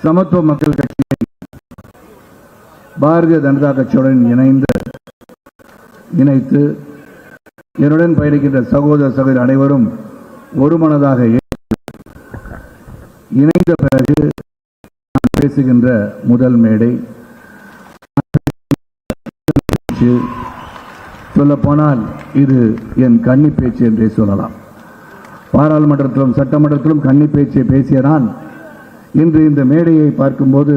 சமத்துவ மக்கள் கட்சியை பாரதிய ஜனதா கட்சியுடன் இணைத்து என்னுடன் பயணிக்கின்ற சகோதர சகோதரி அனைவரும் ஒருமனதாக இணைந்த பிறகு பேசுகின்ற முதல் மேடை. சொல்லப்போனால் இது என் கன்னி பேச்சு என்றே சொல்லலாம். பாராளுமன்றத்திலும் சட்டமன்றத்திலும் கன்னி பேச்சை பேசிய நான் இன்று இந்த மேடையை பார்க்கும்போது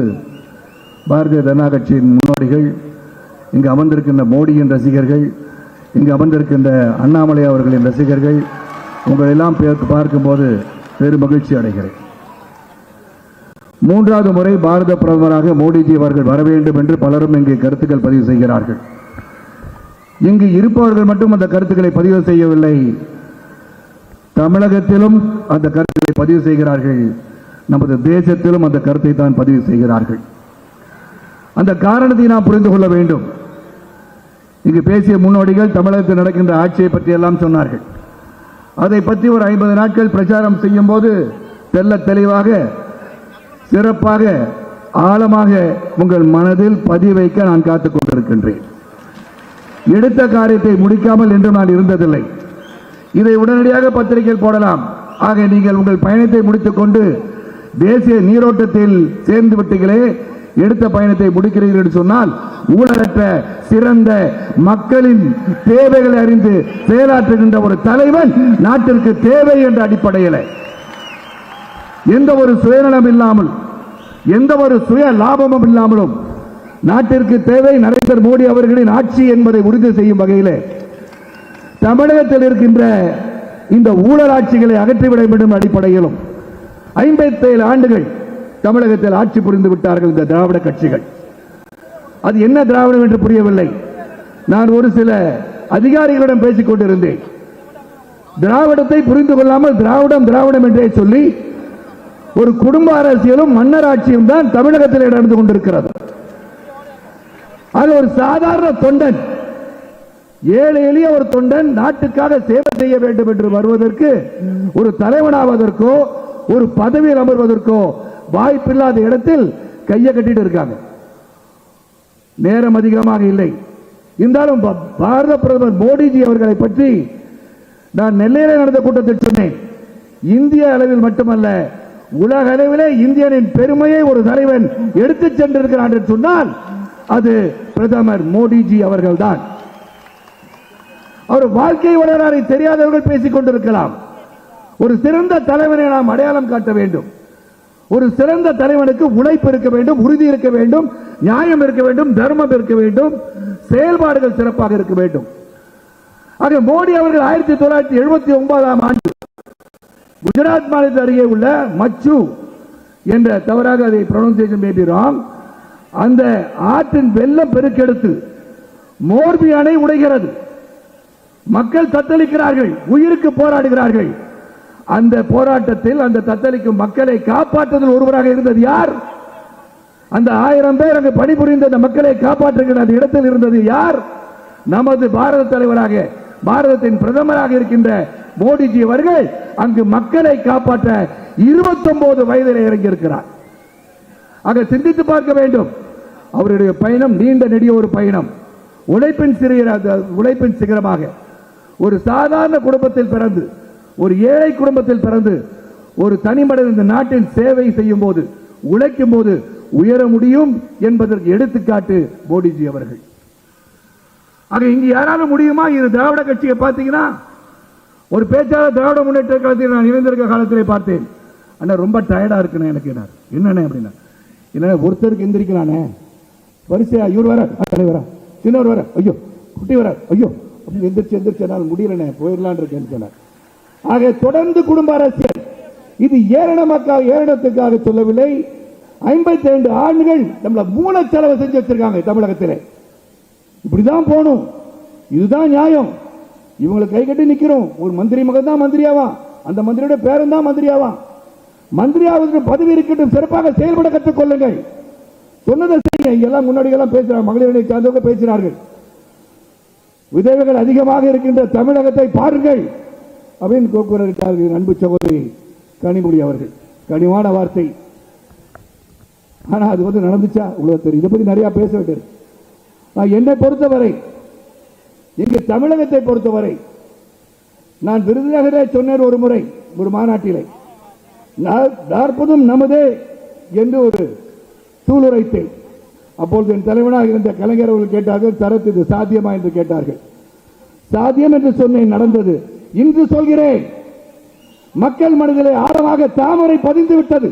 பாரதிய ஜனதா கட்சியின் முன்னோடிகள், இங்கு அமர்ந்திருக்கின்ற மோடியின் ரசிகர்கள், இங்கு அமர்ந்திருக்கின்ற அண்ணாமலை அவர்களின் ரசிகர்கள், உங்களெல்லாம் பார்க்கும்போது பெரும் மகிழ்ச்சி அடைகிறேன். மூன்றாவது முறை பாரத பிரதமராக மோடிஜி அவர்கள் வர வேண்டும் என்று பலரும் இங்கு கருத்துக்கள் பதிவு செய்கிறார்கள். இங்கு இருப்பவர்கள் மட்டும் அந்த கருத்துக்களை பதிவு செய்யவில்லை, தமிழகத்திலும் அந்த கருத்துக்களை பதிவு செய்கிறார்கள், நமது தேசத்திலும் அந்த கருத்தை தான் பதிவு செய்கிறார்கள். அந்த காரணத்தை நாம் புரிந்து கொள்ள வேண்டும். இங்கு பேசிய முன்னோடிகள் தமிழகத்தில் நடக்கின்ற ஆட்சியை பற்றி எல்லாம் சொன்னார்கள். அதை பற்றி ஒரு 50 நாட்கள் பிரச்சாரம் செய்யும் போது தெல்ல தெளிவாக சிறப்பாக ஆழமாக உங்கள் மனதில் பதிவு வைக்க நான் காத்துக் கொண்டிருக்கின்றேன். எடுத்த காரியத்தை முடிக்காமல் என்றும் நான் இருந்ததில்லை. இதை உடனடியாக பத்திரிகையில் போடலாம். ஆக நீங்கள் உங்கள் பயணத்தை முடித்துக் கொண்டு தேசிய நீரோட்டத்தில் சேர்ந்து விட்டீர்களே, எடுத்த பயணத்தை முடிக்கிறீர்கள் என்று சொன்னால் ஊழலற்ற சிறந்த மக்களின் தேவைகளை அறிந்து செயலாற்றுகின்ற ஒரு தலைவன் நாட்டிற்கு தேவை என்ற அடிப்படையில் எந்த ஒரு சுயநலம் இல்லாமல் எந்த ஒரு சுய லாபமும் இல்லாமலும் நாட்டிற்கு தேவை நரேந்திர மோடி அவர்களின் ஆட்சி என்பதை உறுதி செய்யும் வகையில் தமிழகத்தில் இருக்கின்ற இந்த ஊழல் ஆட்சிகளை அகற்றிவிட வேண்டும் அடிப்படையிலும் 57 ஆண்டுகள் தமிழகத்தில் ஆட்சி புரிந்து விட்டார்கள் இந்த திராவிட கட்சிகள். அது என்ன திராவிடம் என்று புரியவில்லை. நான் ஒரு சில அதிகாரிகளிடம் பேசிக் கொண்டிருந்தேன். திராவிடத்தை புரிந்து கொள்ளாமல் திராவிடம் திராவிடம் என்றே சொல்லி ஒரு குடும்ப அரசியலும் மன்னர் ஆட்சியும் தான் தமிழகத்தில் நடந்து கொண்டிருக்கிறது. அது ஒரு சாதாரண தொண்டன், ஏழை எளிய ஒரு தொண்டன் நாட்டுக்காக சேவை செய்ய வேண்டும் என்று வருவதற்கு, ஒரு தலைவனாவதற்கோ ஒரு பதவியில் அமர்வதற்கோ வாய்ப்பில்லாத இடத்தில் கையை கட்டிட்டு இருக்காங்க. நேரம் அதிகமாக இல்லை. இருந்தாலும் பாரத பிரதமர் மோடிஜி அவர்களை பற்றி நான் நெல்லையில் நடந்த கூட்டத்தில் சொன்னேன். இந்திய அளவில் மட்டுமல்ல, உலக அளவிலே இந்தியனின் பெருமையை ஒரு தலைவன் எடுத்துச் சென்றிருக்கிறான் என்று சொன்னால் அது பிரதமர் மோடிஜி அவர்கள் தான். அவர் வாழ்க்கை வரலாறை தெரியாதவர்கள் பேசிக் கொண்டிருக்கலாம். ஒரு சிறந்த தலைவனை நாம் அடையாளம் காட்ட வேண்டும். ஒரு சிறந்த தலைவனுக்கு உழைப்பு இருக்க வேண்டும், உறுதி இருக்க வேண்டும், நியாயம் இருக்க வேண்டும், தர்மம் இருக்க வேண்டும், செயல்பாடுகள் சிறப்பாக இருக்க வேண்டும். ஆக மோடி அவர்கள் 1979ஆம் ஆண்டு குஜராத் மாநிலத்தில் அருகே உள்ள மச்சு என்ற, தவறாக அதை ப்ரொனன்சியேஷன் மேபி ராங், அந்த ஆற்றின் வெள்ளம் பெருக்கெடுத்து மோர்பி அணை உடைகிறது. மக்கள் தத்தளிக்கிறார்கள், உயிருக்கு போராடுகிறார்கள். அந்த போராட்டத்தில் அந்த தத்தளிக்கும் மக்களை காப்பாற்றுவதில் ஒருவராக இருந்தது யார்? அந்த 1000 பேர் அங்கு பணிபுரிந்த அந்த மக்களை காப்பாற்றுகிற அந்த இடத்தில் இருந்தது யார்? நமது பாரத தலைவராக, பாரதத்தின் பிரதமராக இருக்கின்ற மோடிஜி அவர்கள் அங்கு மக்களை காப்பாற்ற 29 வயதில் இறங்கியிருக்கிறார். ஆக சிந்தித்து பார்க்க வேண்டும். அவருடைய பயணம் நீண்ட நெடிய ஒரு பயணம். உழைப்பின் சிகரமாக ஒரு சாதாரண குடும்பத்தில் பிறந்து, ஒரு ஏழை குடும்பத்தில் பிறந்து, ஒரு தனிமனிதன் இந்த நாட்டின் சேவை செய்யும் போது, உழைக்கும் போது உயர முடியும் என்பதற்கு எடுத்துக்காட்டு மோடிஜி அவர்கள். ஆக இங்கு யாராலும் முடியுமா? இது திராவிட கட்சியை பார்த்தீங்கன்னா, ஒரு பேச்சாளர் திராவிட முன்னேற்ற கழகத்தில் நான் இணைந்திருக்க காலத்திலே பார்த்தேன். அண்ணா ரொம்ப டயர்டா இருக்குண்ணே எனக்கு. என்னண்ணே அப்படின்னா, என்ன ஒருத்தருக்கு எந்திரிக்கிறானே, வரிசையா இவர் வர தலைவரா, சின்னவர் வர, ஐயோ குட்டி வர, ஐயோ எந்திரிச்சு என்னால் முடியலண்ணே, போயிடலான் இருக்கேன்னு சொன்னார். ஆக தொடர்ந்து குடும்ப அரசியல். இது ஏரணத்துக்காக சொல்லவில்லை. 52 ஆண்டுகள் நம்மள மூல செலவு செஞ்சு வச்சிருக்காங்க தமிழகத்திலே. இப்படிதான் போகணும், இதுதான் நியாயம். இவங்களை கை கட்டி நிக்கிறோம். ஒரு மந்திரி மகன் தான் மந்திரியாவா, அந்த மந்திரியோட பேரன் தான் மந்திரியாவா. மந்திரியாவதற்கு பதவி இருக்கட்டும், சிறப்பாக செயல்பட கற்றுக் கொள்ளுங்கள். சொன்னதை செய்யுங்க. இங்கெல்லாம் முன்னாடியெல்லாம் பேசுறாங்க, மகளிரை சார்ந்தவங்க பேசுகிறார்கள். விதவைகள் அதிகமாக இருக்கின்ற தமிழகத்தை பாருங்கள் அப்படின்னு கூறுகிறார்கள் அன்பு சகோதரி கனிமொழி அவர்கள். கனிவான வார்த்தை. ஆனா அது வந்து நடந்துச்சா உங்களுக்கு தெரியும். இதை பத்தி நிறைய பேச வேண்டியது. என்னை பொறுத்தவரை, இங்கு தமிழகத்தை பொறுத்தவரை, நான் விருதுநகரே சொன்னேன் ஒரு முறை ஒரு மாநாட்டிலே, நாற்பதும் நமதே என்று ஒரு சூளுரைத்தேன். அப்பொழுது என் தலைவனாக இருந்த கலைஞர் அவர்கள் கேட்டார்கள், தரத்து இது சாத்தியமா என்று கேட்டார்கள். சாத்தியம் என்று சொன்னேன், நடந்தது. இன்று சொல்கிறேன், மக்கள் மனதிலே ஆழமாக தாமரை பதிந்து விட்டது.